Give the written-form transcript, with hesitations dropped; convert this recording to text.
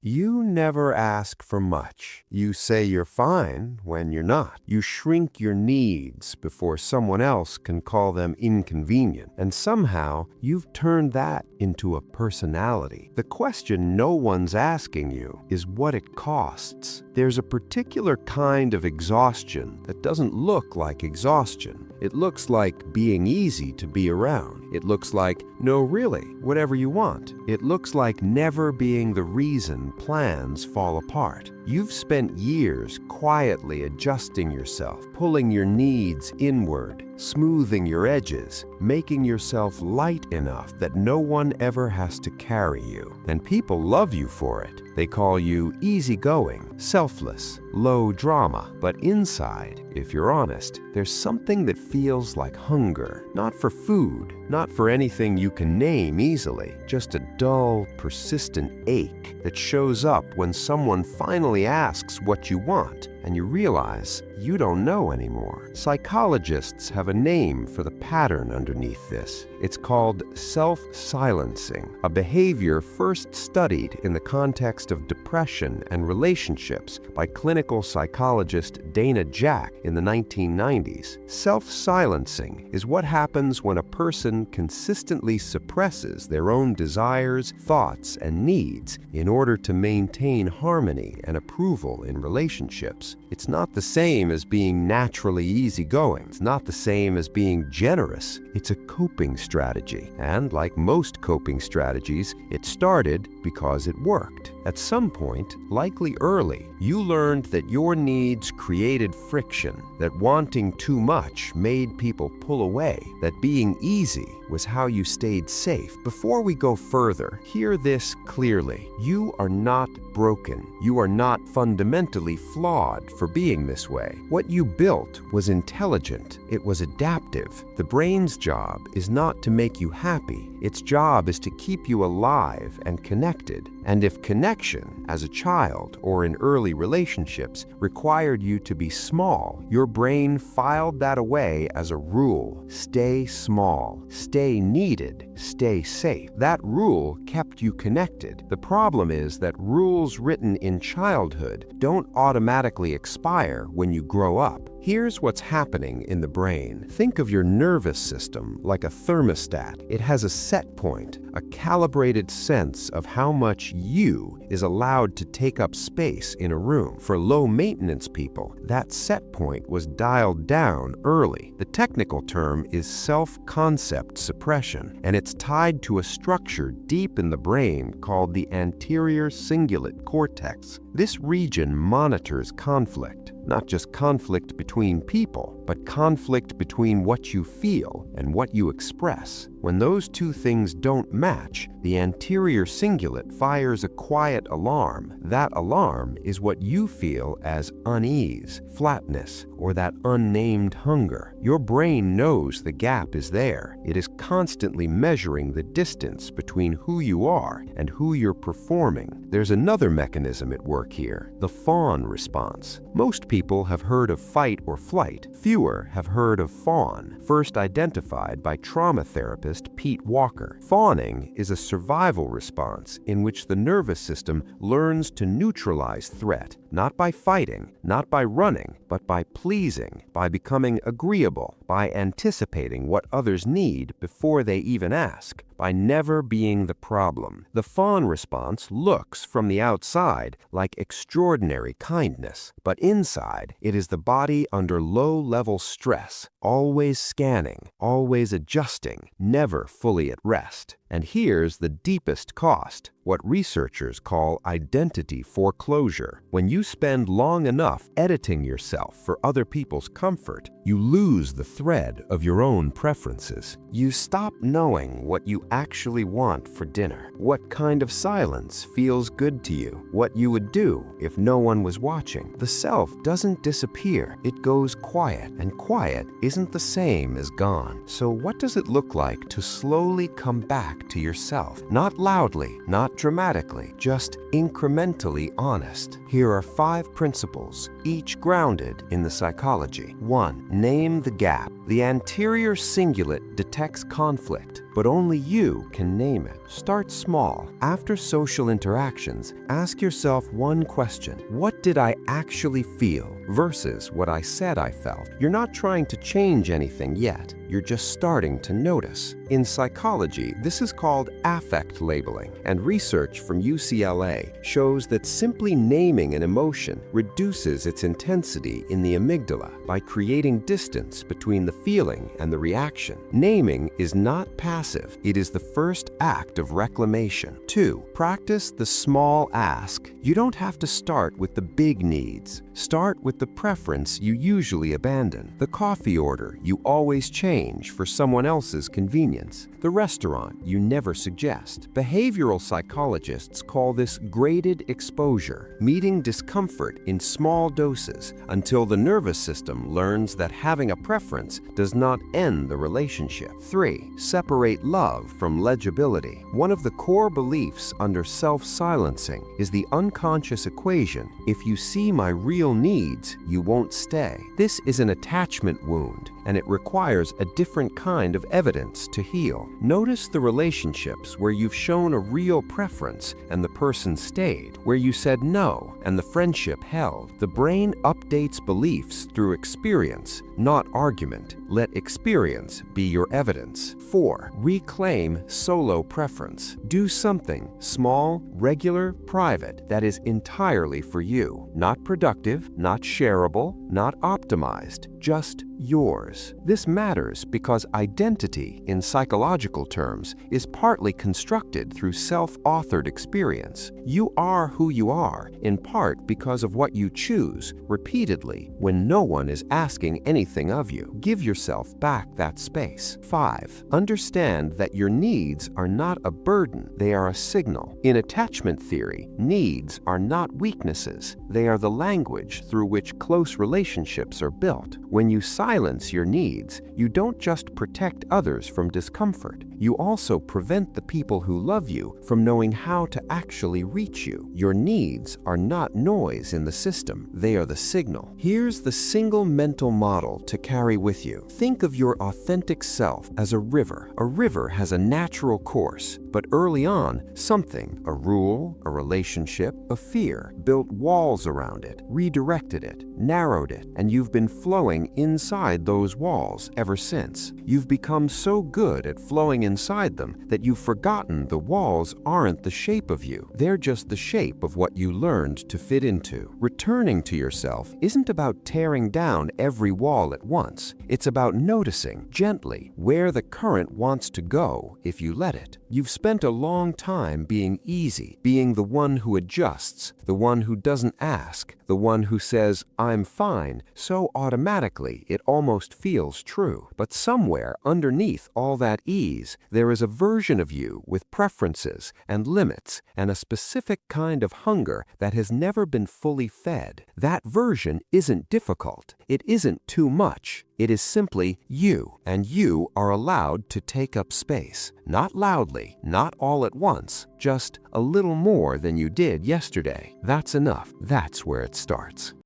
You never ask for much. You say you're fine when you're not. You shrink your needs before someone else can call them inconvenient. And somehow, you've turned that into a personality. The question no one's asking you is what it costs. There's a particular kind of exhaustion that doesn't look like exhaustion. It looks like being easy to be around. It looks like, no, really, whatever you want. It looks like never being the reason plans fall apart. You've spent years quietly adjusting yourself, pulling your needs inward, smoothing your edges, making yourself light enough that no one ever has to carry you. And people love you for it. They call you easygoing, selfless, low drama. But inside, if you're honest, there's something that feels like hunger. Not for food, not for anything you can name easily, just a dull, persistent ache that shows up when someone finally asks what you want and you realize you don't know anymore. Psychologists have a name for the pattern underneath this. It's called self-silencing, a behavior first studied in the context of depression and relationships by clinical psychologist Dana Jack in the 1990s. Self-silencing is what happens when a person consistently suppresses their own desires, thoughts, and needs in order to maintain harmony and approval in relationships. It's not the same as being naturally easygoing. It's not the same as being generous. It's a coping strategy. And like most coping strategies, it started because it worked. At some point, likely early, you learned that your needs created friction, that wanting too much made people pull away, that being easy was how you stayed safe. Before we go further, hear this clearly. You are not broken. You are not fundamentally flawed for being this way. What you built was intelligent. It was adaptive. The brain's job is not to make you happy. Its job is to keep you alive and connected. And if connection, as a child or in early relationships, required you to be small, your brain filed that away as a rule. Stay small, stay needed, stay safe. That rule kept you connected. The problem is that rules written in childhood don't automatically expire when you grow up. Here's what's happening in the brain. Think of your nervous system like a thermostat. It has a set point, a calibrated sense of how much you is allowed to take up space in a room. For low-maintenance people, that set point was dialed down early. The technical term is self-concept suppression, and it's tied to a structure deep in the brain called the anterior cingulate cortex. This region monitors conflict. Not just conflict between people, but conflict between what you feel and what you express. When those two things don't match, the anterior cingulate fires a quiet alarm. That alarm is what you feel as unease, flatness, or that unnamed hunger. Your brain knows the gap is there. It is constantly measuring the distance between who you are and who you're performing. There's another mechanism at work here, the fawn response. Most people have heard of fight or flight. Fewer have heard of fawn, first identified by trauma therapist Pete Walker. Fawning is a survival response in which the nervous system learns to neutralize threat, not by fighting, not by running, but by pleasing, by becoming agreeable, by anticipating what others need before they even ask, by never being the problem. The fawn response looks from the outside like extraordinary kindness, but inside it is the body under low-level stress, always scanning, always adjusting, never fully at rest. And here's the deepest cost, what researchers call identity foreclosure. When you spend long enough editing yourself for other people's comfort, you lose the thread of your own preferences. You stop knowing what you actually want for dinner, what kind of silence feels good to you, what you would do if no one was watching. The self doesn't disappear, it goes quiet, and quiet isn't the same as gone. So what does it look like to slowly come back to yourself? Not loudly, not dramatically, just incrementally honest. Here are 5 principles, each grounded in the psychology. 1. Name the gap. The anterior cingulate detects conflict, but only you can name it. Start small. After social interactions, ask yourself one question. What did I actually feel versus what I said I felt? You're not trying to change anything yet. You're just starting to notice. In psychology, this is called affect labeling, and research from UCLA shows that simply naming an emotion reduces its intensity in the amygdala by creating distance between the feeling and the reaction. Naming is not passive. It is the first act of reclamation. 2. Practice the small ask. You don't have to start with the big needs. Start with the preference you usually abandon, the coffee order you always change for someone else's convenience, the restaurant you never suggest. Behavioral psychologists call this graded exposure, meeting discomfort in small doses until the nervous system learns that having a preference does not end the relationship. 3. Separate love from legibility. One of the core beliefs under self-silencing is the unconscious equation: if you see my real needs, you won't stay. This is an attachment wound, and it requires a different kind of evidence to heal. Notice the relationships where you've shown a real preference and the person stayed, where you said no and the friendship held. The brain updates beliefs through experience, not argument. Let experience be your evidence. 4. Reclaim solo preference. Do something small, regular, private that is entirely for you. Not productive, not shareable, not optimized, just yours. This matters because identity, in psychological terms, is partly constructed through self-authored experience. You are who you are, in part because of what you choose, repeatedly, when no one is asking anything of you. Give yourself back that space. 5. Understand that your needs are not a burden, they are a signal. In attachment theory, needs are not weaknesses. They are the language through which close relationships are built. When you silence your needs, you don't just protect others from discomfort. You also prevent the people who love you from knowing how to actually reach you. Your needs are not noise in the system. They are the signal. Here's the single mental model to carry with you. Think of your authentic self as a river. A river has a natural course, but early on, something, a rule, a relationship, a fear, built walls around it, redirected it, narrowed it, and you've been flowing inside those walls ever since. You've become so good at flowing inside them that you've forgotten the walls aren't the shape of you. They're just the shape of what you learned to fit into. Returning to yourself isn't about tearing down every wall at once. It's about noticing, gently, where the current wants to go if you let it. You've spent a long time being easy, being the one who adjusts, the one who doesn't ask, the one who says, "I'm fine," so automatically it almost feels true. But somewhere underneath all that ease, there is a version of you with preferences and limits and a specific kind of hunger that has never been fully fed. That version isn't difficult. It isn't too much. It is simply you, and you are allowed to take up space. Not loudly, not all at once, just a little more than you did yesterday. That's enough. That's where it starts.